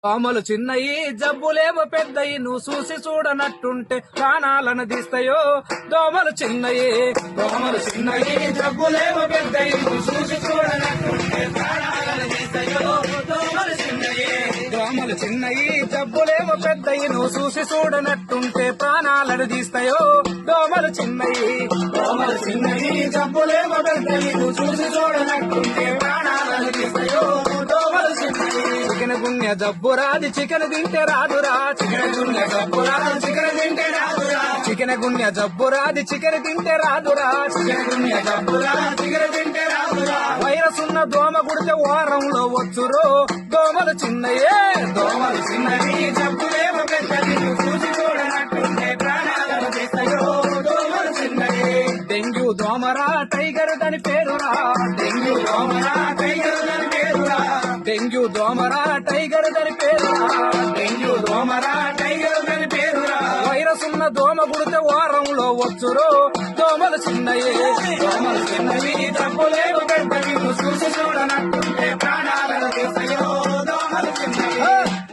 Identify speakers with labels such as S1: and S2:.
S1: పాములు చిన్నయి జబ్బులేమో పెద్దయి నువ్వు చూసి చూడనట్టుంటే ప్రాణాలను తీస్తాయో. దోమలు చిన్నయి జబ్బులేమో పెద్దయి నువ్వు చూసి చూడనట్టుంటే ప్రాణాలను తీస్తాయో. దోమలు చిన్నయి జబ్బులేమో పెద్దయి నువ్వు చూసి చూడనట్టుంటే ప్రాణాలను తీస్తాయో. దోమలు చిన్నయి జబ్బులేమో పెద్దయి నువ్వు చూసి చూడనట్టుంటే ప్రాణాలను తీస్తాయో. దోమలు చిన్నయి చికెన్ గుండె జబ్బు రాది చికెన్ తింటే రాదురా. చికెన్ గుండె జబ్బు రాదు చికెన్ తింటే రాదురా. చికెన్ గుండె జబ్బు రాది చికెన్ తింటే రాదురా. చికెన్ గుండె జబ్బు రాదు చికెన్ తింటే రాదురా. వైరస్ ఉన్న దోమ గుడితే వారంలో వచ్చురు. దోమలు చిన్నయే జబ్బులేమో పెద్దది చూసి చూడనట్టుంటే ప్రాణాలను తీస్తాయో. దోమలు చిన్నయే డెంగ్యూ దోమరా టైగర్ దాని పేరురా. డెంగ్యూ దోమరా టైగర్ దాని పేరురా. డెంగ్యూ దోమరా టైగర్ దాని పేరురా. డెంగ్యూ దోమరా టైగర్ దాని పేరురా. వైరస్ ఉన్న దోమ గుడితే వారంలో వచ్చురు. దోమలు చిన్నవి జబ్బులేమో పెద్దవి చూసి చూడనట్టుంటే ప్రాణ